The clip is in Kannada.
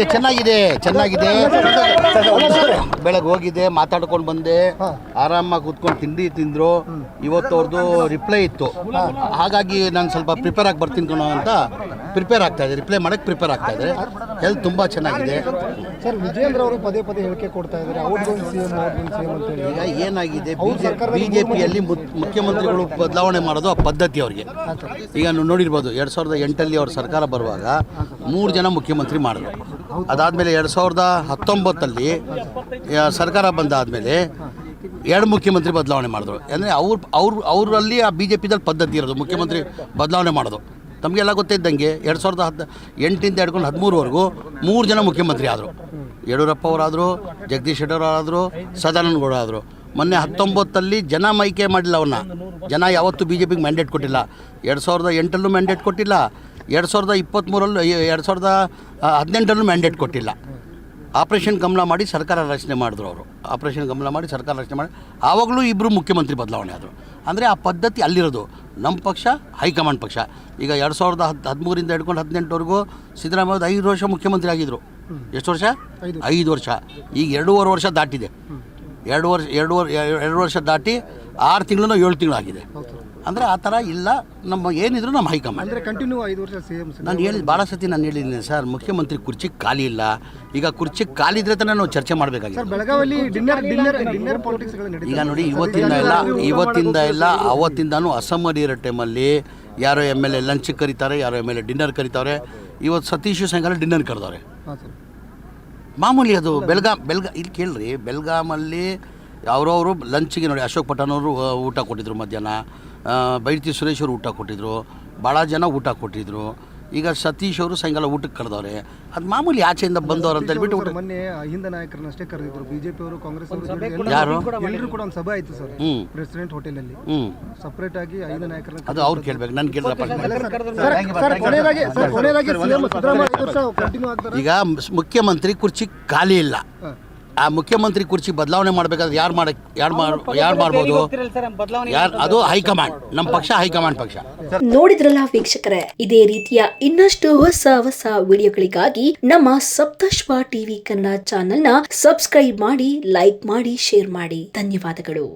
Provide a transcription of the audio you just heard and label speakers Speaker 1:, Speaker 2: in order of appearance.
Speaker 1: ಚೆನ್ನಾಗಿದೆ. ಬೆಳಗ್ಗೆ ಹೋಗಿದ್ದೆ, ಮಾತಾಡ್ಕೊಂಡು ಬಂದೆ, ಆರಾಮಾಗಿ ಕೂತ್ಕೊಂಡು ತಿಂಡಿ ತಿಂದ್ರು. ಇವತ್ತು ಅವ್ರದ್ದು ರಿಪ್ಲೈ ಇತ್ತು, ಹಾಗಾಗಿ ನಾನು ಸ್ವಲ್ಪ ಪ್ರಿಪೇರ್ ಆಗಿ ಬರ್ತೀನಿ ಕಣೋ ಅಂತ ಪ್ರಿಪೇರ್ ಆಗ್ತಾ ಇದೆ, ರಿಪ್ಲೈ ಮಾಡಕ್ಕೆ ಪ್ರಿಪೇರ್ ಆಗ್ತಾ ಇದೆ. ಹೆಲ್ತ್ ತುಂಬ ಚೆನ್ನಾಗಿದೆ.
Speaker 2: ಸರ್, ವಿಜಯೇಂದ್ರ ಅವರು ಪದೇ ಹೇಳಿಕೆ ಕೊಡ್ತಾ ಇದ್ದಾರೆ,
Speaker 1: ಈಗ ಏನಾಗಿದೆ, ಬಿಜೆಪಿಯಲ್ಲಿ ಮುಖ್ಯಮಂತ್ರಿಗಳು ಬದಲಾವಣೆ ಮಾಡೋದು ಆ ಪದ್ಧತಿ ಅವ್ರಿಗೆ. ಈಗ ನೀವು ನೋಡಿರ್ಬೋದು, 2008 ಅವ್ರ ಸರ್ಕಾರ ಬರುವಾಗ 3 ಜನ ಮುಖ್ಯಮಂತ್ರಿ ಮಾಡಿದ್ರು. ಅದಾದಮೇಲೆ 2019 ಸರ್ಕಾರ ಬಂದಾದಮೇಲೆ 2 ಮುಖ್ಯಮಂತ್ರಿ ಬದಲಾವಣೆ ಮಾಡಿದ್ರು. ಅಂದರೆ ಅವರಲ್ಲಿ ಆ ಬಿ ಜೆ ಪಿದಲ್ಲಿ ಪದ್ಧತಿ ಇರೋದು ಮುಖ್ಯಮಂತ್ರಿ ಬದಲಾವಣೆ ಮಾಡೋದು. ತಮಗೆಲ್ಲ ಗೊತ್ತಿದ್ದಂಗೆ 2008 ಹಿಡ್ಕೊಂಡು 2013 3 ಜನ ಮುಖ್ಯಮಂತ್ರಿ ಆದರು. ಯಡಿಯೂರಪ್ಪ ಅವರಾದರು, ಜಗದೀಶ್ ಶೆಟ್ಟರ್ ಅವರಾದರು, ಸದಾನಂದ ಗೌಡ ಆದರು. ಮೊನ್ನೆ 19 ಜನ ಮೈಕೆ ಮಾಡಿಲ್ಲ ಅವನ್ನ. ಜನ ಯಾವತ್ತೂ ಬಿ ಜೆ ಪಿಗೆ ಮ್ಯಾಂಡೇಟ್ ಕೊಟ್ಟಿಲ್ಲ. 2008 ಮ್ಯಾಂಡೇಟ್ ಕೊಟ್ಟಿಲ್ಲ, 2023 2018 ಮ್ಯಾಂಡೇಟ್ ಕೊಟ್ಟಿಲ್ಲ. ಆಪರೇಷನ್ ಕಮಲ ಮಾಡಿ ಸರ್ಕಾರ ರಚನೆ ಮಾಡಿದ್ರು ಅವರು. ಆಪರೇಷನ್ ಕಮಲ ಮಾಡಿ ಸರ್ಕಾರ ರಚನೆ ಮಾಡಿ ಆವಾಗಲೂ 2 ಮುಖ್ಯಮಂತ್ರಿ ಬದಲಾವಣೆ ಆದರು. ಅಂದರೆ ಆ ಪದ್ಧತಿ ಅಲ್ಲಿರೋದು. ನಮ್ಮ ಪಕ್ಷ ಹೈಕಮಾಂಡ್ ಪಕ್ಷ. ಈಗ 2013 ಹಿಡ್ಕೊಂಡು 2018 ಸಿದ್ದರಾಮಯ್ಯ 5 ವರ್ಷ ಮುಖ್ಯಮಂತ್ರಿ ಆಗಿದ್ದರು. ಎಷ್ಟು ವರ್ಷ? 5 ವರ್ಷ. ಈಗ 2.5 ವರ್ಷ ದಾಟಿದೆ. 2 ವರ್ಷ ದಾಟಿ 6 ತಿಂಗಳು 7 ತಿಂಗಳು ಆಗಿದೆ. ಅಂದರೆ ಆ ಥರ ಇಲ್ಲ. ನಮ್ಮ ಏನಿದ್ರು ನಮ್ಮ ಹೈಕಮಾಂಡ್.
Speaker 2: ಅಂದರೆ ಕಂಟಿನ್ಯೂ 5 ವರ್ಷ ಸೇಮ್.
Speaker 1: ನಾನು ಭಾಳ ಸತಿ ಹೇಳಿದ್ದೀನಿ ಸರ್, ಮುಖ್ಯಮಂತ್ರಿ ಕುರ್ಚಿ ಖಾಲಿ ಇಲ್ಲ. ಈಗ ಕುರ್ಚಿ ಖಾಲಿ ಇದ್ರೆ ತಾನೇ ನಾವು ಚರ್ಚೆ ಮಾಡಬೇಕಾಗಿದೆ.
Speaker 2: ಬೆಳಗಾವಿಯಲ್ಲಿ ಡಿನ್ನರ್ ಪಾಲಿಟಿಕ್ಸ್ಗಳು ನಡೀತದೆ. ಈಗ
Speaker 1: ನೋಡಿ, ಇವತ್ತಿಂದ ಇಲ್ಲ ಅವತ್ತಿಂದನೂ ಅಸಮ್ಮತಿ ಇರೋ ಟೈಮಲ್ಲಿ ಯಾರೋ MLA ಲಂಚಿಗೆ ಕರೀತಾರೆ, ಯಾರೋ MLA ಡಿನ್ನರ್ ಕರೀತಾರೆ. ಇವತ್ತು ಸತೀಶ್ ಸಾಯಂಕಾಲ ಡಿನ್ನರ್ ಕರೆದವ್ರೆ. ಮಾಮೂಲಿ ಅದು. ಇಲ್ಲಿ ಕೇಳ್ರಿ, ಬೆಲ್ಗಾಮಲ್ಲಿ ಅವರವರು ಲಂಚಿಗೆ ನೋಡಿ, ಅಶೋಕ್ ಪಠಾಣ್ ಅವರು ಊಟ ಕೊಟ್ಟಿದ್ರು ಮಧ್ಯಾಹ್ನ, ಬೈರತಿ ಸುರೇಶ್ ಅವರು ಊಟ ಕೊಟ್ಟಿದ್ರು, ಭಾಳ ಜನ ಊಟ ಕೊಟ್ಟಿದ್ರು. ಈಗ ಸತೀಶ್ ಅವರು ಸಾಯಂಕಾಲ ಊಟಕ್ಕೆ ಕರೆದವ್ರೆ. ಅದು ಮಾಮೂಲಿ ಆಚೆಯಿಂದ ಬಂದವರು ಅಂತ ಹೇಳ್ಬಿಟ್ಟು ಊಟ.
Speaker 2: ಮೊನ್ನೆ ಹಿಂದ ನಾಯಕರನ್ನಷ್ಟೇ ಕರೆದಿದ್ರು, ಬಿಜೆಪಿ ಅವರು ಕಾಂಗ್ರೆಸ್ ಅವರು
Speaker 1: ಯಾರು
Speaker 2: ಎಲ್ಲರೂ ಕೂಡ ಒಂದು ಸಭೆ ಆಯಿತು ಸರ್, ಪ್ರೆಸಿಡೆಂಟ್ ಹೋಟೆಲಲ್ಲಿ. ಸಪ್ರೇಟ್ ಆಗಿ 5 ನಾಯಕರನ್ನ
Speaker 1: ಅದು ಅವ್ರು ಕೇಳ್ಬೇಕು, ನಾನು ಕೇಳಿದಪ್ಪ. ಈಗ ಮುಖ್ಯಮಂತ್ರಿ ಕುರ್ಚಿ ಖಾಲಿ ಇಲ್ಲ. ಆ ಮುಖ್ಯಮಂತ್ರಿ ಕುರ್ಚಿ ಬದಲಾವಣೆ ಮಾಡಬೇಕಾದ್ರೆ ಯಾರು ಮಾಡ್ಬೋದು? ಅದು ಹೈಕಮಾಂಡ್. ನಮ್ಮ ಪಕ್ಷ ಹೈಕಮಾಂಡ್ ಪಕ್ಷ.
Speaker 3: ನೋಡಿದ್ರಲ್ಲ ವೀಕ್ಷಕರೇ, ಇದೇ ರೀತಿಯ ಇನ್ನಷ್ಟು ಹೊಸ ವಿಡಿಯೋಗಳಿಗಾಗಿ ನಮ್ಮ ಸಪ್ತಶ್ವ ಟಿವಿ ಕನ್ನಡ ಚಾನೆಲ್ನ ಸಬ್ಸ್ಕ್ರೈಬ್ ಮಾಡಿ, ಲೈಕ್ ಮಾಡಿ, ಶೇರ್ ಮಾಡಿ. ಧನ್ಯವಾದಗಳು.